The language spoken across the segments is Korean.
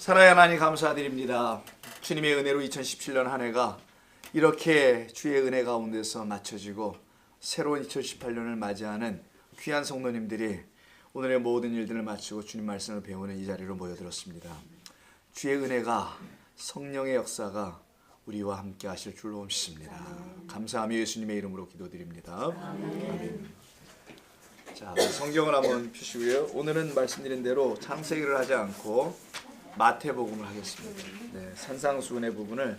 사랑의 하나님 감사드립니다. 주님의 은혜로 2017년 한 해가 이렇게 주의 은혜 가운데서 맞춰지고 새로운 2018년을 맞이하는 귀한 성도님들이 오늘의 모든 일들을 마치고 주님 말씀을 배우는 이 자리로 모여들었습니다. 주의 은혜가 성령의 역사가 우리와 함께 하실 줄로 믿습니다. 감사하며 예수님의 이름으로 기도드립니다. 아멘. 자, 성경을 한번 펴시고요. 오늘은 말씀드린 대로 창세기를 하지 않고 마태복음을 하겠습니다. 네, 산상수훈의 부분을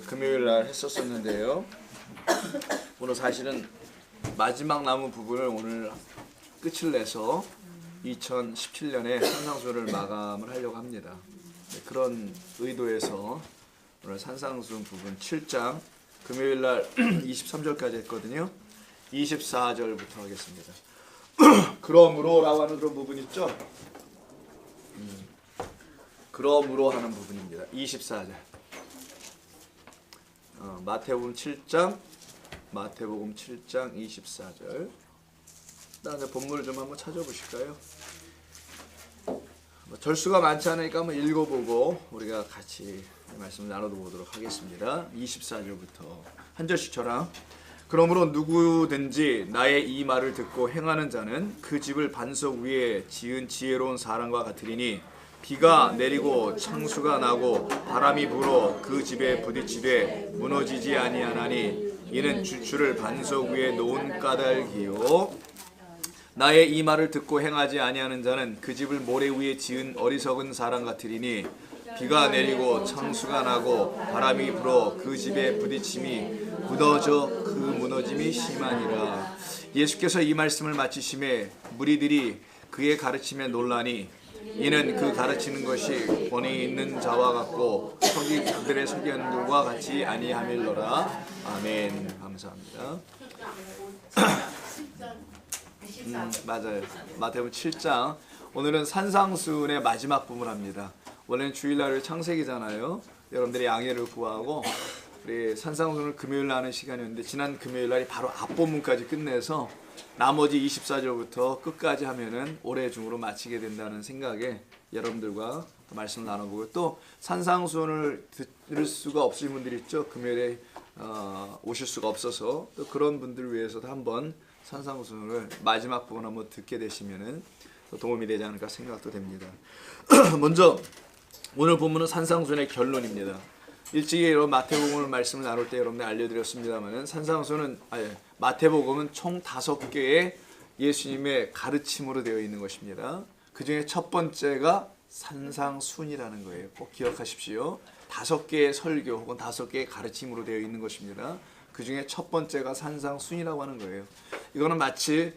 금요일 날 했었었는데요. 오늘 사실은 마지막 남은 부분을 오늘 끝을 내서 2017년에 산상수훈을 마감을 하려고 합니다. 네, 그런 의도에서 오늘 산상수훈 부분 7장 금요일 날 23절까지 했거든요. 24절부터 하겠습니다. 그러므로라고 하는 그런 부분 있죠? 그러므로 하는 부분입니다. 24절. 마태복음 7장 24절. 일단 본문을 좀 한번 찾아보실까요? 절수가 많지 않으니까 한번 읽어보고 우리가 같이 말씀을 나눠보도록 하겠습니다. 24절부터 한 절씩 저랑. 그러므로 누구든지 나의 이 말을 듣고 행하는 자는 그 집을 반석 위에 지은 지혜로운 사람과 같으리니 비가 내리고 창수가 나고 바람이 불어 그 집에 부딪히되 무너지지 아니하나니 이는 주추를 반석 위에 놓은 까닭이요 나의 이 말을 듣고 행하지 아니하는 자는 그 집을 모래 위에 지은 어리석은 사람 같으리니 비가 내리고 창수가 나고 바람이 불어 그 집에 부딪힘이 굳어져 그 무너짐이 심하니라. 예수께서 이 말씀을 마치심에 무리들이 그의 가르침에 놀라니 이는 그 가르치는 것이 권위 있는 자와 같고 그들의 서기관들과 같이 아니함일러라. 아멘. 감사합니다. 맞아요. 마태복음 7장. 오늘은 산상수훈의 마지막 부분을 합니다. 원래는 주일날은 창세기잖아요. 여러분들이 양해를 구하고 우리 산상수훈을 금요일날 하는 시간이었는데 지난 금요일날이 바로 앞본문까지 끝내서 나머지 24절부터 끝까지 하면은 올해 중으로 마치게 된다는 생각에 여러분들과 말씀을 나눠보고 또 산상수훈을 들을 수가 없으신 분들이 있죠. 금요일에 오실 수가 없어서 또 그런 분들을 위해서도 한번 산상수훈을 마지막 부분 한번 듣게 되시면은 도움이 되지 않을까 생각도 됩니다. 먼저 오늘 본문은 산상수훈의 결론입니다. 일찍이 여러분 마태복음을 말씀을 나눌 때 여러분들 알려드렸습니다만은 산상수훈은 마태복음은 총 5개의 예수님의 가르침으로 되어 있는 것입니다. 그 중에 첫 번째가 산상수훈이라는 거예요. 꼭 기억하십시오. 5개의 설교 혹은 5개의 가르침으로 되어 있는 것입니다. 그 중에 첫 번째가 산상수훈이라고 하는 거예요. 이거는 마치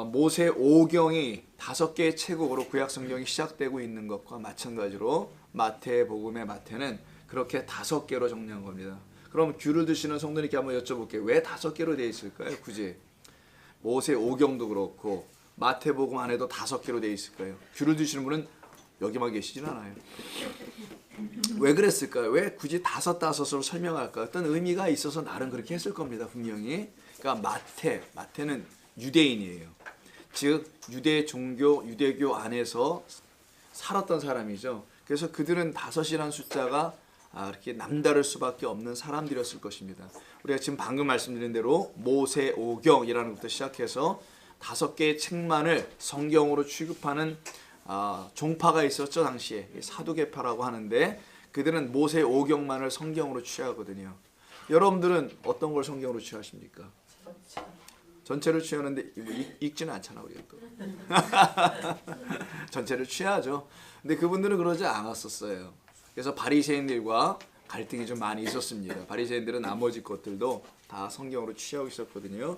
모세 오경이 5개의 체국으로 구약성경이 시작되고 있는 것과 마찬가지로 마태복음의 마태는 그렇게 5개로 정리한 겁니다. 그럼 귤을 드시는 성도님께 한번 여쭤볼게요. 왜 5개로 되어 있을까요? 굳이 모세 오경도 그렇고 마태복음 안에도 5개로 되어 있을까요? 귤을 드시는 분은 여기만 계시진 않아요. 왜 그랬을까요? 왜 굳이 5으로 설명할까요? 어떤 의미가 있어서 나름 그렇게 했을 겁니다. 분명히. 그러니까 마태는 유대인이에요. 즉 유대 종교, 유대교 안에서 살았던 사람이죠. 그래서 그들은 5이라는 숫자가 이렇게 남다를 수밖에 없는 사람들이었을 것입니다. 우리가 지금 방금 말씀드린 대로 모세오경이라는 것부터 시작해서 5개의 책만을 성경으로 취급하는 종파가 있었죠. 당시에 사두개파라고 하는데 그들은 모세오경만을 성경으로 취하거든요. 여러분들은 어떤 걸 성경으로 취하십니까? 전체를 취하는데 읽지는 않잖아 우리가 또. 전체를 취하죠. 근데 그분들은 그러지 않았었어요. 그래서 바리새인들과 갈등이 좀 많이 있었습니다. 바리새인들은 나머지 것들도 다 성경으로 취하고 있었거든요.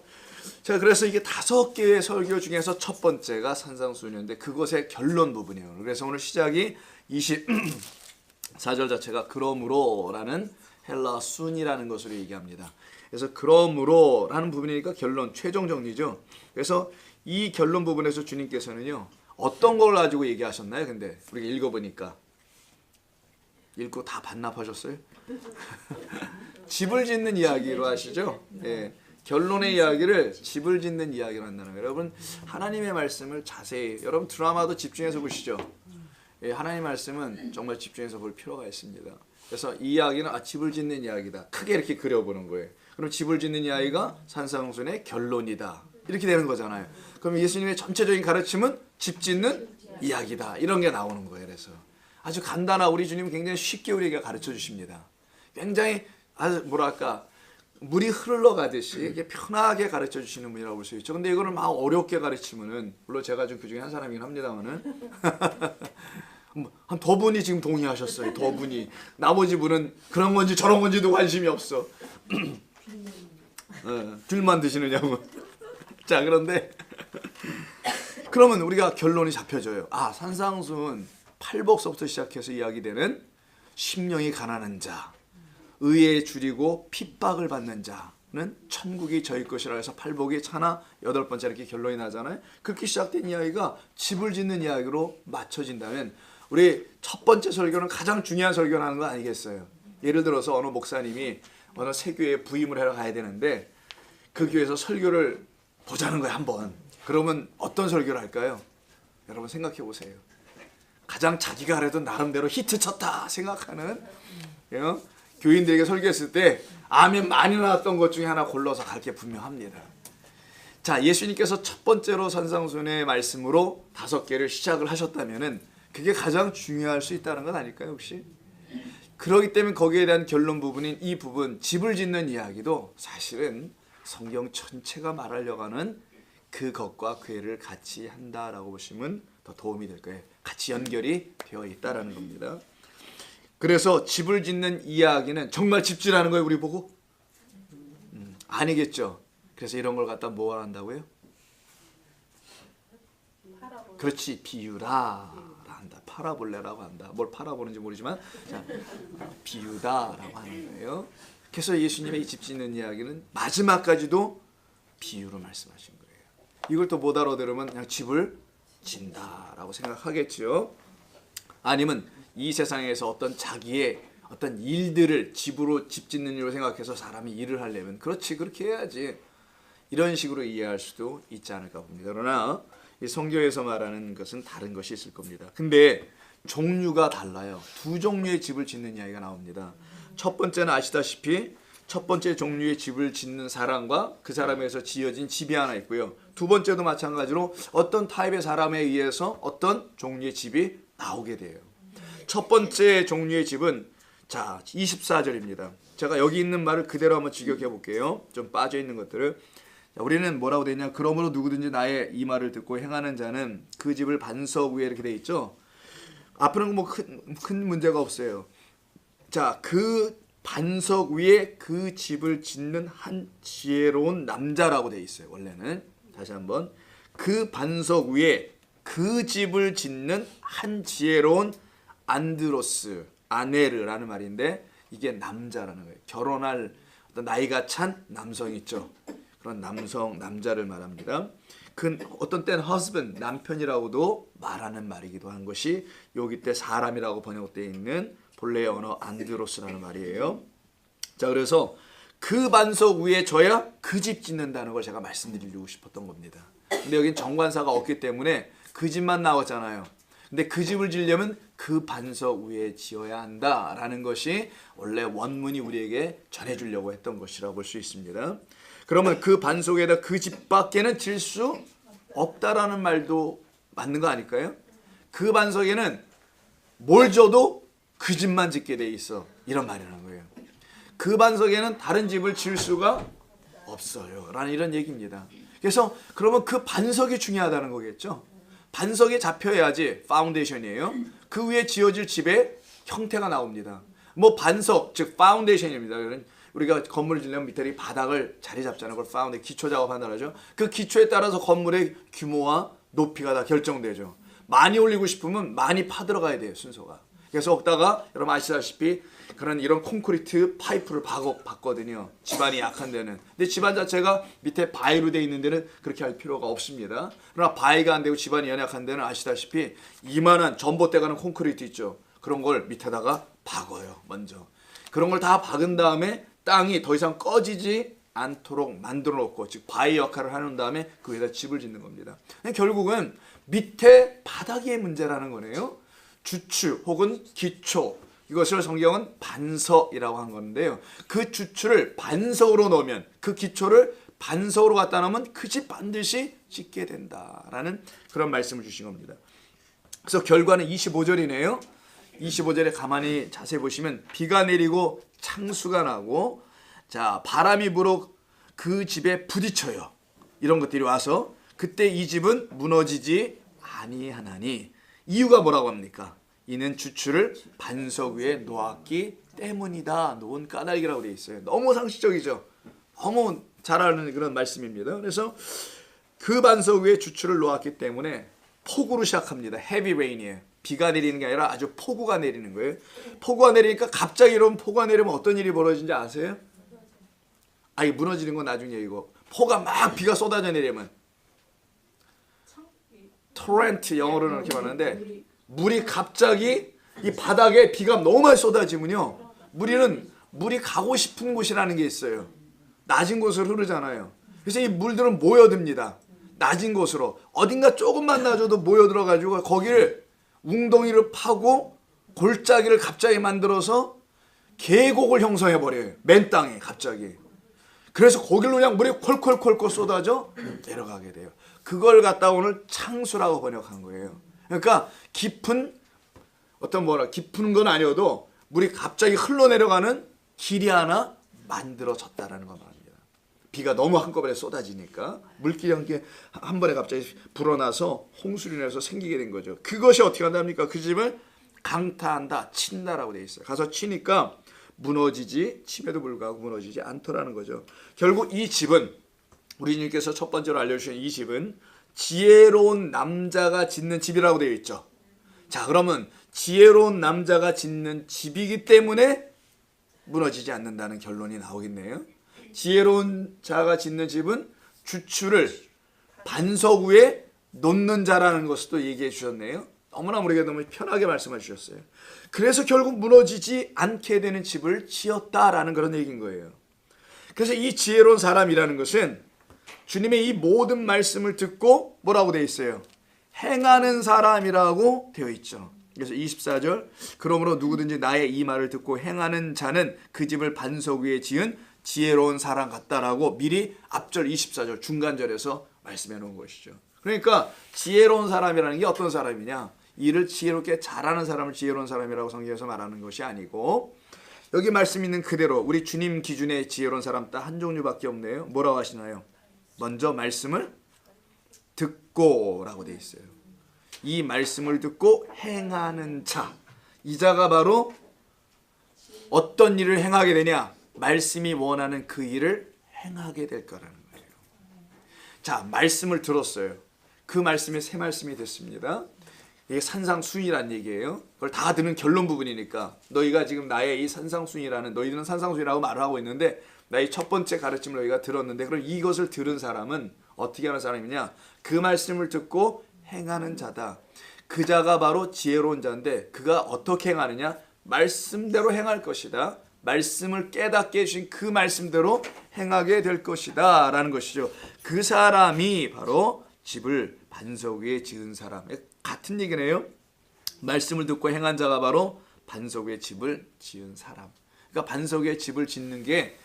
자, 그래서 이게 5개의 설교 중에서 첫 번째가 산상수훈이었는데 그것의 결론 부분이에요. 그래서 오늘 시작이 24절 자체가 그러므로라는 헬라 순이라는 것으로 얘기합니다. 그래서 그러므로라는 부분이니까 결론, 최종 정리죠. 그래서 이 결론 부분에서 주님께서는요. 어떤 걸 가지고 얘기하셨나요? 근데 우리가 읽어보니까 읽고 다 반납하셨어요? 집을 짓는 이야기로 하시죠. 예, 결론의 이야기를 집을 짓는 이야기로 한다는 거예요. 여러분 하나님의 말씀을 자세히 여러분 드라마도 집중해서 보시죠. 하나님 말씀은 정말 집중해서 볼 필요가 있습니다. 그래서 이 이야기는 집을 짓는 이야기다. 크게 이렇게 그려보는 거예요. 그럼 집을 짓는 이야기가 산상순의 결론이다. 이렇게 되는 거잖아요. 그럼 예수님의 전체적인 가르침은 집 짓는 이야기다. 이런 게 나오는 거예요. 그래서 아주 간단한 우리 주님은 굉장히 쉽게 우리에게 가르쳐 주십니다. 굉장히 아주 뭐랄까 물이 흘러가듯이 이렇게 편하게 가르쳐 주시는 분이라고 볼 수 있죠. 근데 이거를 막 어렵게 가르치면은 물론 제가 좀 그 중에 한 사람이긴 합니다만은 한 더 분이 지금 동의하셨어요. 더 분이 나머지 분은 그런 건지 저런 건지도 관심이 없어. 귤만 드시느냐고. 자 그런데 그러면 우리가 결론이 잡혀져요. 산상수훈 팔복서부터 시작해서 이야기되는 심령이 가난한 자, 의에 줄이고 핍박을 받는 자는 천국이 저희 것이라 해서 팔복이 차나 8번째 이렇게 결론이 나잖아요. 그렇게 시작된 이야기가 집을 짓는 이야기로 맞춰진다면 우리 첫 번째 설교는 가장 중요한 설교를 하는 거 아니겠어요? 예를 들어서 어느 목사님이 어느 새 교회에 부임을 하러 가야 되는데 그 교회에서 설교를 보자는 거예요, 한번. 그러면 어떤 설교를 할까요? 여러분 생각해 보세요. 가장 자기가 그래도 나름대로 히트 쳤다 생각하는 교인들에게 설교했을 때 아멘 많이 나왔던 것 중에 하나 골라서 갈 게 분명합니다. 자, 예수님께서 첫 번째로 산상순의 말씀으로 5개를 시작을 하셨다면은 그게 가장 중요할 수 있다는 건 아닐까요, 혹시? 그렇기 때문에 거기에 대한 결론 부분인 이 부분, 집을 짓는 이야기도 사실은 성경 전체가 말하려고 하는 그것과 괴를 같이 한다라고 보시면 더 도움이 될 거예요. 같이 연결이 되어 있다라는 겁니다. 그래서 집을 짓는 이야기는 정말 집질하는 거예요, 우리 보고? 아니겠죠. 그래서 이런 걸 갖다 뭐 한다고요? 그렇지, 비유라 한다. 파라볼레라고 한다. 뭘 팔아보는지 모르지만 자, 비유다라고 하는 거예요. 그래서 예수님의 이 집 짓는 이야기는 마지막까지도 비유로 말씀하신 거예요. 이걸 또 못 알아들으면 그냥 집을 진다라고 생각하겠죠. 아니면 이 세상에서 어떤 자기의 어떤 일들을 집으로 집 짓는 일로 생각해서 사람이 일을 하려면 그렇지 그렇게 해야지 이런 식으로 이해할 수도 있지 않을까 봅니다. 그러나 이 성경에서 말하는 것은 다른 것이 있을 겁니다. 근데 종류가 달라요. 2종류의 집을 짓는 이야기가 나옵니다. 첫 번째는 아시다시피 첫 번째 종류의 집을 짓는 사람과 그 사람에서 지어진 집이 하나 있고요. 두 번째도 마찬가지로 어떤 타입의 사람에 의해서 어떤 종류의 집이 나오게 돼요. 첫 번째 종류의 집은 자 24절입니다. 제가 여기 있는 말을 그대로 한번 직역해 볼게요. 좀 빠져 있는 것들을. 자, 우리는 뭐라고 되어 있냐? 그러므로 누구든지 나의 이 말을 듣고 행하는 자는 그 집을 반석 위에 이렇게 돼 있죠. 앞으로는 뭐 큰 문제가 없어요. 자, 그 반석 위에 그 집을 짓는 한 지혜로운 남자라고 돼 있어요. 원래는 다시 한번 그 반석 위에 그 집을 짓는 한 지혜로운 안드로스, 아네르라는 말인데 이게 남자라는 거예요. 결혼할 어떤 나이가 찬 남성 있죠. 그런 남자를 말합니다. 그 어떤 때는 husband, 남편이라고도 말하는 말이기도 한 것이 여기 때 사람이라고 번역되어 있는 본래의 언어 안드로스라는 말이에요. 자, 그래서 그 반석 위에 져야 그 집 짓는다는 걸 제가 말씀드리고 싶었던 겁니다. 근데 여긴 정관사가 없기 때문에 그 집만 나왔잖아요. 근데 그 집을 지으려면 그 반석 위에 지어야 한다라는 것이 원래 원문이 우리에게 전해주려고 했던 것이라고 볼 수 있습니다. 그러면 그 반석에다 그 집밖에는 질 수 없다라는 말도 맞는 거 아닐까요? 그 반석에는 뭘 줘도 그 집만 짓게 돼 있어. 이런 말이라는 거예요. 그 반석에는 다른 집을 지을 수가 없어요. 라는 이런 얘기입니다. 그래서 그러면 그 반석이 중요하다는 거겠죠. 반석에 잡혀야지 파운데이션이에요. 그 위에 지어질 집의 형태가 나옵니다. 뭐 반석, 즉 파운데이션입니다. 우리가 건물을 지으려면 밑에 바닥을 자리 잡잖아요. 그걸 파운데이션, 기초 작업한다고 하죠. 그 기초에 따라서 건물의 규모와 높이가 다 결정되죠. 많이 올리고 싶으면 많이 파들어가야 돼요, 순서가. 그래서 없다가 여러분 아시다시피 그런 이런 콘크리트 파이프를 박거든요. 집안이 약한 데는. 근데 집안 자체가 밑에 바위로 돼 있는 데는 그렇게 할 필요가 없습니다. 그러나 바위가 안 되고 집안이 연약한 데는 아시다시피 이만한 전봇대 가는 콘크리트 있죠. 그런 걸 밑에다가 박어요, 먼저. 그런 걸 다 박은 다음에 땅이 더 이상 꺼지지 않도록 만들어 놓고, 즉 바위 역할을 하는 다음에 그 위에다 집을 짓는 겁니다. 결국은 밑에 바닥의 문제라는 거네요. 주추 혹은 기초, 이것을 성경은 반석이라고 한 건데요. 그 주추를 반석으로 넣으면, 그 기초를 반석으로 갖다 놓으면 그 집 반드시 짓게 된다라는 그런 말씀을 주신 겁니다. 그래서 결과는 25절이네요. 25절에 가만히 자세히 보시면 비가 내리고 창수가 나고, 자, 바람이 불어 그 집에 부딪혀요. 이런 것들이 와서 그때 이 집은 무너지지 아니하나니. 이유가 뭐라고 합니까? 이는 주추를 반석 위에 놓았기 때문이다. 놓은 까닭이라고 되어 있어요. 너무 상식적이죠. 너무 잘 아는 그런 말씀입니다. 그래서 그 반석 위에 주추를 놓았기 때문에 폭우로 시작합니다. 헤비 레인이에요. 비가 내리는 게 아니라 아주 폭우가 내리는 거예요. 폭우가 내리니까 갑자기 이런 폭우가 내리면 어떤 일이 벌어지는지 아세요? 아니, 무너지는 건 나중에 얘기고, 폭우가 막 비가 쏟아져 내리면 토렌트, 영어로는 이렇게 말하는데, 물이 갑자기 이 바닥에 비가 너무 많이 쏟아지면요, 물이 가고 싶은 곳이라는 게 있어요. 낮은 곳으로 흐르잖아요. 그래서 이 물들은 모여듭니다. 낮은 곳으로 어딘가 조금만 낮아도 모여들어가지고 거기를 웅덩이를 파고 골짜기를 갑자기 만들어서 계곡을 형성해버려요. 맨 땅에 갑자기. 그래서 거기로 그냥 물이 콜콜콜콜 쏟아져 내려가게 돼요. 그걸 갖다 오늘 창수라고 번역한 거예요. 그러니까 깊은 건 아니어도 물이 갑자기 흘러내려가는 길이 하나 만들어졌다라는 거 말합니다. 비가 너무 한꺼번에 쏟아지니까 물길이 한 번에 갑자기 불어나서 홍수를 내서 생기게 된 거죠. 그것이 어떻게 한답니까? 그 집을 강타한다, 친다라고 되어 있어요. 가서 치니까 침에도 불구하고 무너지지 않더라는 거죠. 결국 이 집은, 우리 주님께서 첫 번째로 알려주신 이 집은 지혜로운 남자가 짓는 집이라고 되어 있죠. 자, 그러면 지혜로운 남자가 짓는 집이기 때문에 무너지지 않는다는 결론이 나오겠네요. 지혜로운 자가 짓는 집은 주추를 반석 위에 놓는 자라는 것을 또 얘기해 주셨네요. 너무나 우리에게 너무 편하게 말씀해 주셨어요. 그래서 결국 무너지지 않게 되는 집을 지었다라는 그런 얘기인 거예요. 그래서 이 지혜로운 사람이라는 것은 주님의 이 모든 말씀을 듣고 뭐라고 되어 있어요? 행하는 사람이라고 되어 있죠. 그래서 24절, 그러므로 누구든지 나의 이 말을 듣고 행하는 자는 그 집을 반석 위에 지은 지혜로운 사람 같다라고 미리 앞절 24절 중간절에서 말씀해 놓은 것이죠. 그러니까 지혜로운 사람이라는 게 어떤 사람이냐? 일을 지혜롭게 잘하는 사람을 지혜로운 사람이라고 성경에서 말하는 것이 아니고, 여기 말씀 있는 그대로 우리 주님 기준의 지혜로운 사람 딱 한 종류밖에 없네요. 뭐라고 하시나요? 먼저 말씀을 듣고 라고 되어 있어요. 이 말씀을 듣고 행하는 자, 이 자가 바로 어떤 일을 행하게 되냐? 말씀이 원하는 그 일을 행하게 될 거라는 거예요. 자, 말씀을 들었어요. 그 말씀이 새 말씀이 됐습니다. 이게 산상수훈이라는 얘기예요. 그걸 다 듣는 결론 부분이니까, 너희가 지금 나의 이 산상수훈이라는, 너희들은 산상수훈이라고 말을 하고 있는데 나의 첫 번째 가르침을 너희가 들었는데, 그럼 이것을 들은 사람은 어떻게 하는 사람이냐? 그 말씀을 듣고 행하는 자다. 그 자가 바로 지혜로운 자인데, 그가 어떻게 행하느냐? 말씀대로 행할 것이다. 말씀을 깨닫게 해주신 그 말씀대로 행하게 될 것이다 라는 것이죠. 그 사람이 바로 집을 반석 위에 지은 사람, 같은 얘기네요. 말씀을 듣고 행한 자가 바로 반석 위에 집을 지은 사람. 그러니까 반석 위에 집을 짓는 게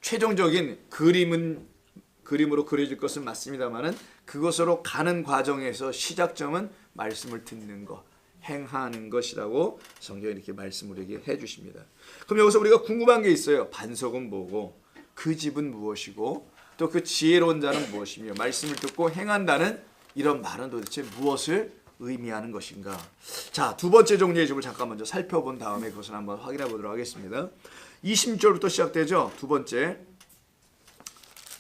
최종적인 그림으로 그려질 것은 맞습니다만은, 그것으로 가는 과정에서 시작점은 말씀을 듣는 것, 행하는 것이라고 성경이 이렇게 말씀을 우리에게 해주십니다. 그럼 여기서 우리가 궁금한 게 있어요. 반석은 뭐고, 그 집은 무엇이고, 또 그 지혜로운 자는 무엇이며, 말씀을 듣고 행한다는 이런 말은 도대체 무엇을 의미하는 것인가? 자, 두 번째 종류의 집을 잠깐 먼저 살펴본 다음에 그것을 한번 확인해 보도록 하겠습니다. 26절부터 시작되죠. 두 번째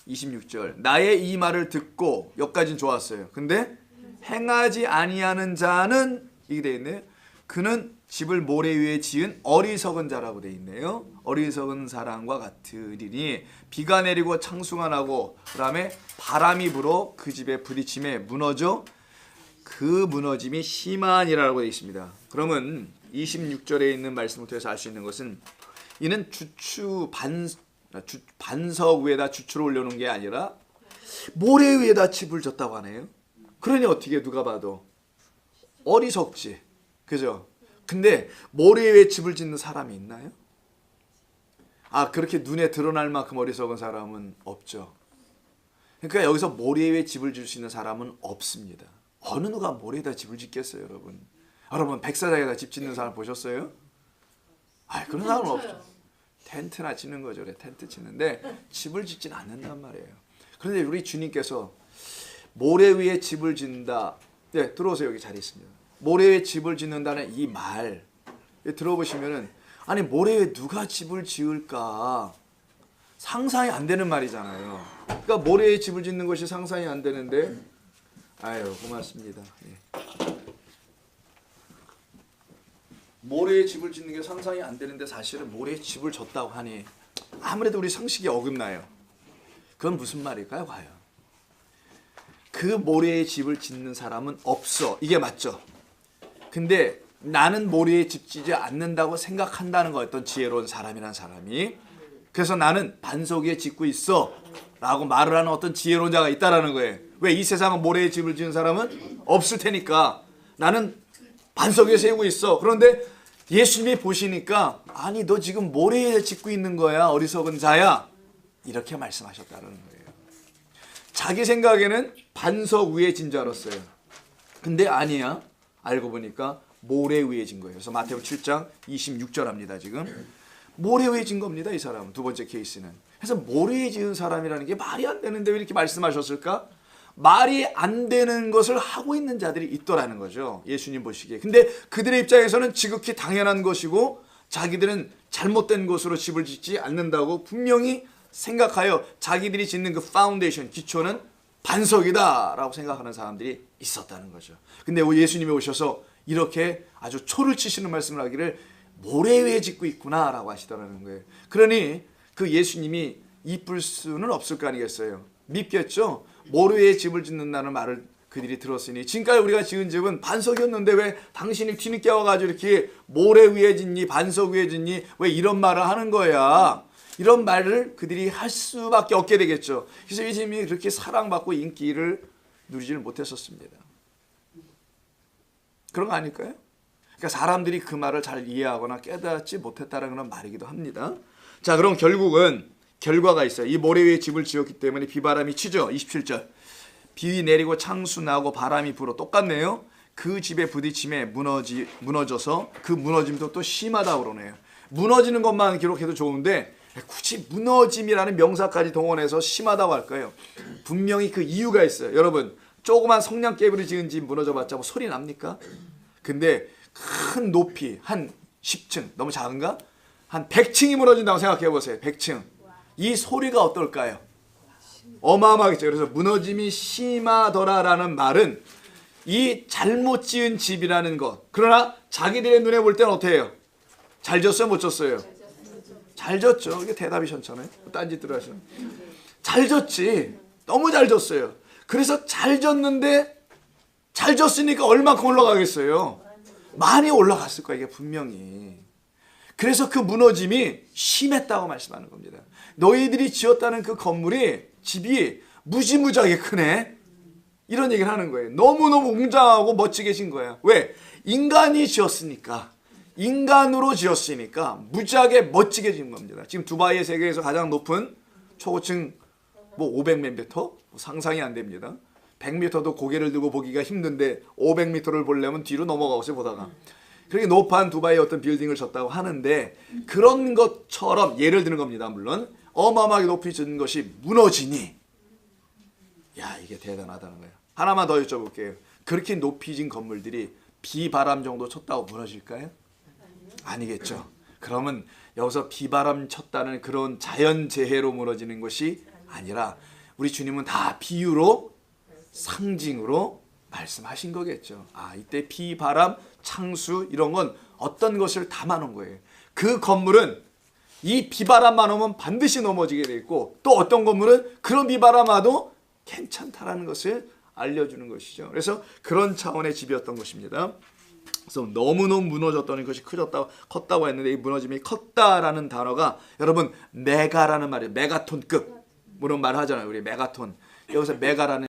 26절, 나의 이 말을 듣고, 여기까지는 좋았어요. 근데 행하지 아니하는 자는, 이게 되어 있네요. 그는 집을 모래 위에 지은 어리석은 자라고 되어 있네요. 어리석은 사람과 같으리니 비가 내리고 창수가 나고, 그 다음에 바람이 불어 그 집에 부딪힘에 무너져 그 무너짐이 심하니라고 되어 있습니다. 그러면 26절에 있는 말씀부터 해서 알 수 있는 것은, 이는 반석 위에다 주추를 올려놓은 게 아니라 모래 위에다 집을 졌다고 하네요. 그러니 어떻게 누가 봐도 어리석지. 그죠? 근데 모래 위에 집을 짓는 사람이 있나요? 그렇게 눈에 드러날 만큼 어리석은 사람은 없죠. 그러니까 여기서 모래 위에 집을 질 수 있는 사람은 없습니다. 어느 누가 모래에다 집을 짓겠어요, 여러분? 여러분 백사장에다 집 짓는 사람 보셨어요? 그런 사람은 없죠. 텐트나 치는 거죠. 그래, 텐트 치는데 집을 짓진 않는단 말이에요. 그런데 우리 주님께서 모래 위에 집을 짓는다. 네, 들어오세요. 여기 자리 있습니다. 모래 위에 집을 짓는다는 이 말 들어보시면은 모래 위에 누가 집을 지을까 상상이 안 되는 말이잖아요. 그러니까 모래 위에 집을 짓는 것이 상상이 안 되는데 고맙습니다. 모래에 집을 짓는 게 상상이 안 되는데 사실은 모래에 집을 졌다고 하니 아무래도 우리 상식이 어긋나요. 그건 무슨 말일까요, 과연? 그 모래에 집을 짓는 사람은 없어. 이게 맞죠? 근데 나는 모래에 집 짓지 않는다고 생각한다는 거예요. 어떤 지혜로운 사람이란 사람이. 그래서 나는 반석 위에 짓고 있어 라고 말을 하는 어떤 지혜로운 자가 있다라는 거예요. 왜? 이 세상은 모래에 집을 지은 사람은 없을 테니까 나는 반석 위에 세우고 있어. 그런데 예수님이 보시니까 너 지금 모래에 짓고 있는 거야, 어리석은 자야, 이렇게 말씀하셨다는 거예요. 자기 생각에는 반석 위에 진 줄 알았어요. 근데 아니야. 알고 보니까 모래 위에 진 거예요. 그래서 마태복음 7장 26절 합니다. 지금 모래 위에 진 겁니다. 이 사람은. 두 번째 케이스는. 그래서 모래에 지은 사람이라는 게 말이 안 되는데 왜 이렇게 말씀하셨을까? 말이 안 되는 것을 하고 있는 자들이 있더라는 거죠. 예수님 보시기에. 근데 그들의 입장에서는 지극히 당연한 것이고 자기들은 잘못된 것으로 집을 짓지 않는다고 분명히 생각하여 자기들이 짓는 그 파운데이션, 기초는 반석이다 라고 생각하는 사람들이 있었다는 거죠. 근데 예수님이 오셔서 이렇게 아주 초를 치시는 말씀을 하기를 모래 위에 짓고 있구나 라고 하시더라는 거예요. 그러니 그 예수님이 이쁠 수는 없을 거 아니겠어요. 밉겠죠. 모래 위에 집을 짓는다는 말을 그들이 들었으니 지금까지 우리가 지은 집은 반석이었는데 왜 당신이 뒤늦게 와가지고 이렇게 모래 위에 짓니 반석 위에 짓니 왜 이런 말을 하는 거야. 이런 말을 그들이 할 수밖에 없게 되겠죠. 그래서 예수님이 그렇게 사랑받고 인기를 누리지를 못했었습니다. 그런 거 아닐까요? 그러니까 사람들이 그 말을 잘 이해하거나 깨닫지 못했다는 그런 말이기도 합니다. 자, 그럼 결국은 결과가 있어요. 이 모래 위에 집을 지었기 때문에 비바람이 치죠. 27절. 비 내리고 창수 나고 바람이 불어. 똑같네요. 그 집에 부딪힘에 무너져서 그 무너짐도 또 심하다고 그러네요. 무너지는 것만 기록해도 좋은데 굳이 무너짐이라는 명사까지 동원해서 심하다고 할까요? 분명히 그 이유가 있어요. 여러분, 조그만 성냥개비로 지은 집 무너져봤자 뭐 소리 납니까? 근데 큰 높이 한 10층, 너무 작은가? 한 100층이 무너진다고 생각해 보세요. 100층. 이 소리가 어떨까요? 어마어마하겠죠. 그래서 무너짐이 심하더라라는 말은 이 잘못 지은 집이라는 것. 그러나 자기들의 눈에 볼 때는 어떻게 해요? 잘 졌어요? 못 졌어요? 잘 졌죠. 이게 대답이 현찮아요. 딴짓들 하시는. 잘 졌지. 너무 잘 졌어요. 그래서 잘 졌는데 잘 졌으니까 얼마큼 올라가겠어요? 많이 올라갔을 거야. 이게 분명히. 그래서 그 무너짐이 심했다고 말씀하는 겁니다. 너희들이 지었다는 그 건물이 집이 무지무지하게 크네. 이런 얘기를 하는 거예요. 너무너무 웅장하고 멋지게 진 거야. 왜? 인간이 지었으니까. 인간으로 지었으니까 무지하게 멋지게 진 겁니다. 지금 두바이의 세계에서 가장 높은 초고층 500몇 미터? 상상이 안 됩니다. 100m도 고개를 들고 보기가 힘든데 500m를 보려면 뒤로 넘어가고서 보다가. 그렇게 높은 두바이의 어떤 빌딩을 졌다고 하는데 그런 것처럼 예를 드는 겁니다. 물론 어마어마하게 높이 진 것이 무너지니 야, 이게 대단하다는 거예요. 하나만 더 여쭤볼게요. 그렇게 높이 진 건물들이 비바람 정도 쳤다고 무너질까요? 아니겠죠. 그러면 여기서 비바람 쳤다는 그런 자연재해로 무너지는 것이 아니라 우리 주님은 다 비유로 상징으로 말씀하신 거겠죠. 이때 비바람, 창수 이런 건 어떤 것을 담아놓은 거예요. 그 건물은 이 비바람만 오면 반드시 넘어지게 돼 있고 또 어떤 건물은 그런 비바람 와도 괜찮다라는 것을 알려주는 것이죠. 그래서 그런 차원의 집이었던 것입니다. 그래서 너무너무 무너졌다는 것이 컸다고 했는데 이 무너짐이 컸다라는 단어가 여러분 메가라는 말이에요. 메가톤급. 물론 말하잖아요. 우리 메가톤. 여기서 메가라는